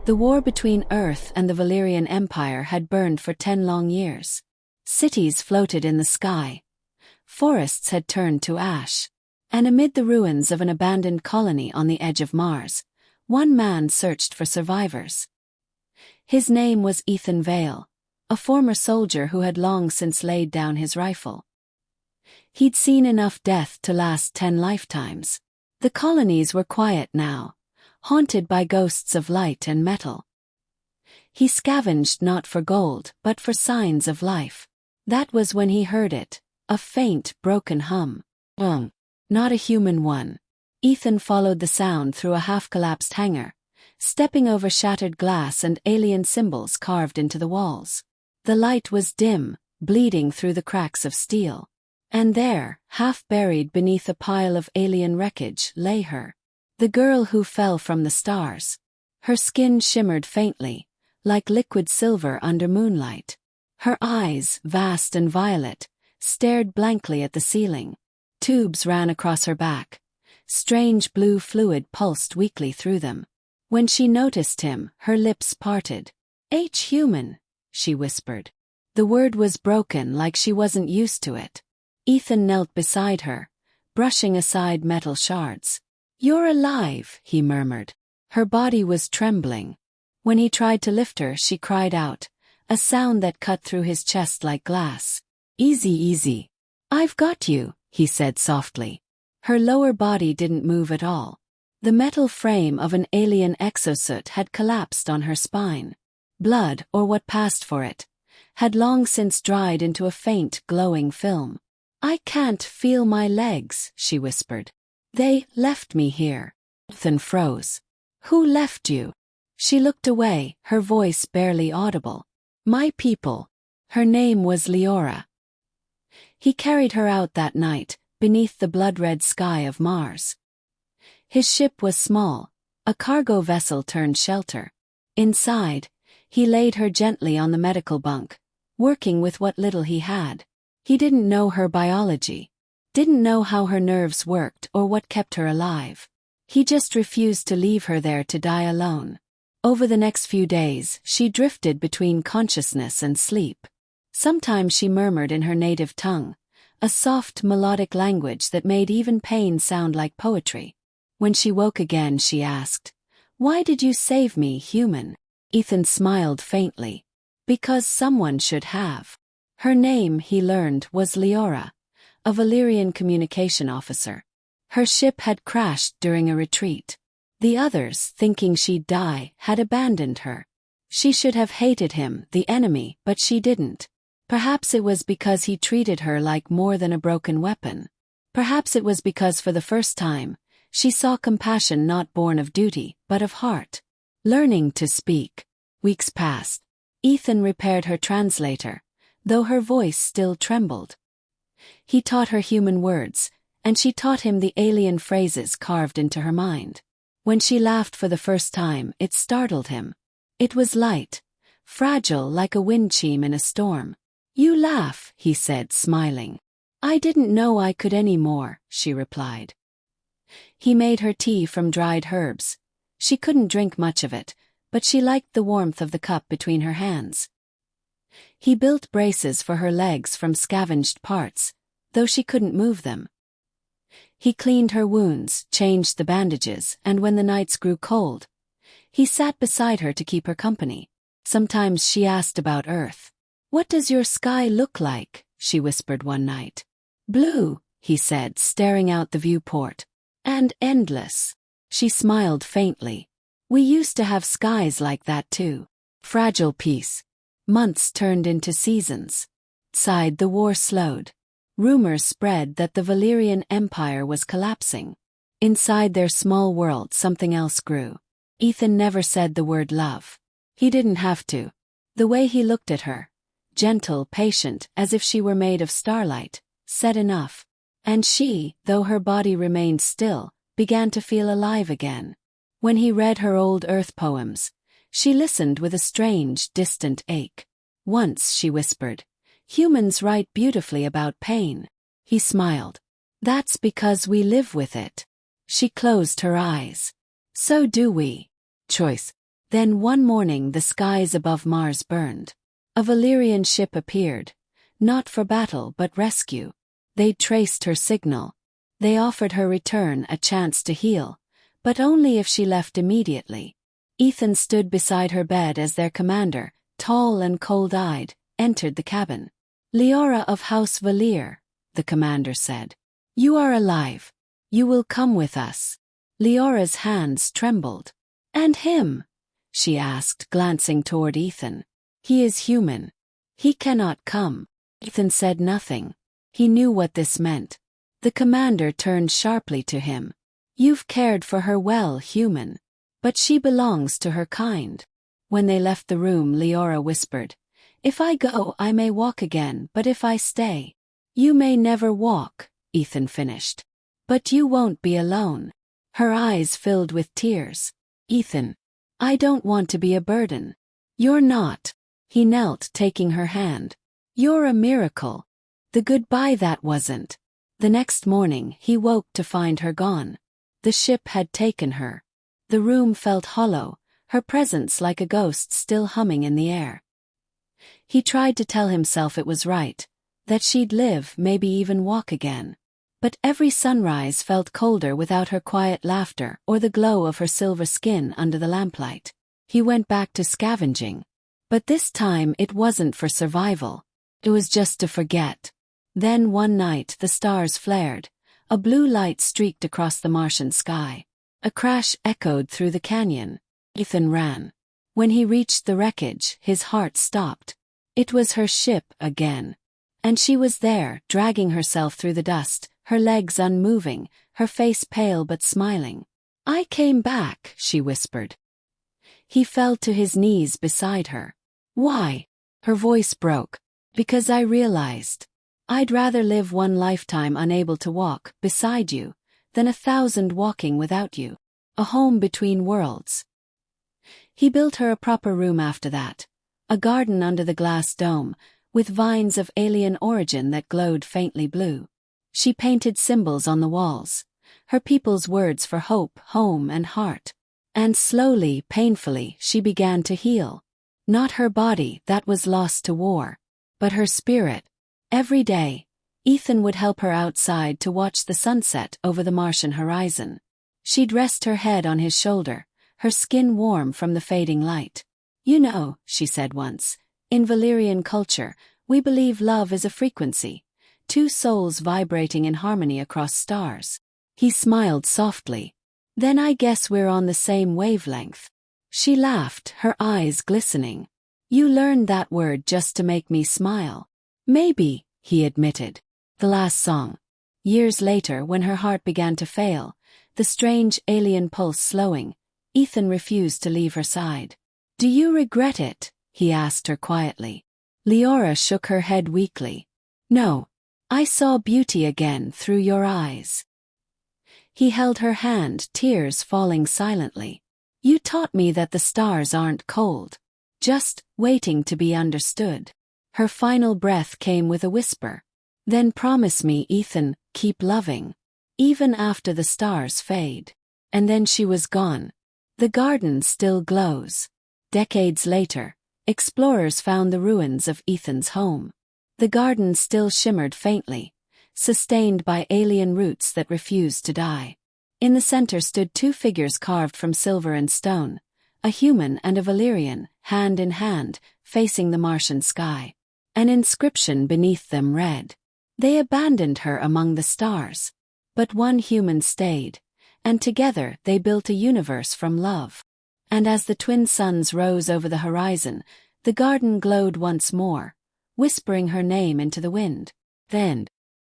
The war between Earth and the Valyrian Empire had burned for 10 long years. Cities floated in the sky. Forests had turned to ash. And amid the ruins of an abandoned colony on the edge of Mars, one man searched for survivors. His name was Ethan Vale, a former soldier who had long since laid down his rifle. He'd seen enough death to last 10 lifetimes. The colonies were quiet now, haunted by ghosts of light and metal. He scavenged not for gold but for signs of life. That was when he heard it, a faint, broken hum. Not a human one. Ethan followed the sound through a half-collapsed hangar, stepping over shattered glass and alien symbols carved into the walls. The light was dim, bleeding through the cracks of steel. And there, half-buried beneath a pile of alien wreckage, lay her. The girl who fell from the stars. Her skin shimmered faintly, like liquid silver under moonlight. Her eyes, vast and violet, stared blankly at the ceiling. Tubes ran across her back. Strange blue fluid pulsed weakly through them. When she noticed him, her lips parted. "Human," she whispered. The word was broken like she wasn't used to it. Ethan knelt beside her, brushing aside metal shards. "You're alive," he murmured. Her body was trembling. When he tried to lift her, she cried out, a sound that cut through his chest like glass. "Easy, easy. I've got you," he said softly. Her lower body didn't move at all. The metal frame of an alien exosuit had collapsed on her spine. Blood, or what passed for it, had long since dried into a faint, glowing film. "I can't feel my legs," she whispered. "They left me here." Ethan froze. "Who left you?" She looked away, her voice barely audible. "My people." Her name was Leora. He carried her out that night, beneath the blood-red sky of Mars. His ship was small, a cargo vessel turned shelter. Inside, he laid her gently on the medical bunk, working with what little he had. He didn't know her biology, didn't know how her nerves worked or what kept her alive. He just refused to leave her there to die alone. Over the next few days, she drifted between consciousness and sleep. Sometimes she murmured in her native tongue, a soft melodic language that made even pain sound like poetry. When she woke again, she asked, "Why did you save me, human?" Ethan smiled faintly. "Because someone should have." Her name, he learned, was Leora, a Valyrian communication officer. Her ship had crashed during a retreat. The others, thinking she'd die, had abandoned her. She should have hated him, the enemy, but she didn't. Perhaps it was because he treated her like more than a broken weapon. Perhaps it was because for the first time, she saw compassion not born of duty, but of heart. Learning to speak. Weeks passed. Ethan repaired her translator, though her voice still trembled. He taught her human words, and she taught him the alien phrases carved into her mind. When she laughed for the first time, it startled him. It was light, fragile like a wind chime in a storm. "You laugh," he said, smiling. "I didn't know I could any more," she replied. He made her tea from dried herbs. She couldn't drink much of it, but she liked the warmth of the cup between her hands. He built braces for her legs from scavenged parts, though she couldn't move them. He cleaned her wounds, changed the bandages, and when the nights grew cold, he sat beside her to keep her company. Sometimes she asked about Earth. "What does your sky look like?" she whispered one night. "Blue," he said, staring out the viewport. "And endless." She smiled faintly. "We used to have skies like that too." Fragile peace. Months turned into seasons. Outside, the war slowed. Rumors spread that the Valyrian Empire was collapsing. Inside their small world, something else grew. Ethan never said the word love. He didn't have to. The way he looked at her, gentle, patient, as if she were made of starlight, said enough. And she, though her body remained still, began to feel alive again. When he read her old Earth poems, she listened with a strange, distant ache. Once, she whispered, "Humans write beautifully about pain." He smiled. "That's because we live with it." She closed her eyes. "So do we." Choice. Then one morning the skies above Mars burned. A Valyrian ship appeared, not for battle but rescue. They'd traced her signal. They offered her return a chance to heal, but only if she left immediately. Ethan stood beside her bed as their commander, tall and cold-eyed, entered the cabin. "Leora of House Valyr," the commander said. "You are alive. You will come with us." Leora's hands trembled. "And him?" she asked, glancing toward Ethan. "He is human. He cannot come." Ethan said nothing. He knew what this meant. The commander turned sharply to him. "You've cared for her well, human. But she belongs to her kind." When they left the room, Leora whispered, "If I go, I may walk again, but if I stay—" "You may never walk," Ethan finished. "But you won't be alone." Her eyes filled with tears. "Ethan, I don't want to be a burden." "You're not." He knelt, taking her hand. "You're a miracle." The goodbye that wasn't. The next morning, he woke to find her gone. The ship had taken her. The room felt hollow, her presence like a ghost still humming in the air. He tried to tell himself it was right, that she'd live, maybe even walk again. But every sunrise felt colder without her quiet laughter or the glow of her silver skin under the lamplight. He went back to scavenging. But this time it wasn't for survival. It was just to forget. Then one night the stars flared. A blue light streaked across the Martian sky. A crash echoed through the canyon. Ethan ran. When he reached the wreckage, his heart stopped. It was her ship again. And she was there, dragging herself through the dust, her legs unmoving, her face pale but smiling. "I came back," she whispered. He fell to his knees beside her. "Why?" Her voice broke. "Because I realized. I'd rather live one lifetime unable to walk, beside you, than 1,000 walking without you. A home between worlds." He built her a proper room after that. A garden under the glass dome, with vines of alien origin that glowed faintly blue. She painted symbols on the walls, her people's words for hope, home, and heart. And slowly, painfully, she began to heal. Not her body, that was lost to war, but her spirit. Every day, Ethan would help her outside to watch the sunset over the Martian horizon. She'd rest her head on his shoulder, her skin warm from the fading light. "You know," she said once, "in Valyrian culture, we believe love is a frequency, two souls vibrating in harmony across stars." He smiled softly. "Then I guess we're on the same wavelength." She laughed, her eyes glistening. "You learned that word just to make me smile." "Maybe," he admitted. The last song. Years later, when her heart began to fail, the strange alien pulse slowing, Ethan refused to leave her side. "Do you regret it?" he asked her quietly. Leora shook her head weakly. "No. I saw beauty again through your eyes." He held her hand, tears falling silently. "You taught me that the stars aren't cold, just waiting to be understood." Her final breath came with a whisper. "Then promise me, Ethan, keep loving, even after the stars fade." And then she was gone. The garden still glows. Decades later, explorers found the ruins of Ethan's home. The garden still shimmered faintly, sustained by alien roots that refused to die. In the center stood two figures carved from silver and stone, a human and a Valyrian, hand in hand, facing the Martian sky. An inscription beneath them read, "They abandoned her among the stars. But one human stayed, and together they built a universe from love." And as the twin suns rose over the horizon, the garden glowed once more, whispering her name into the wind. Then,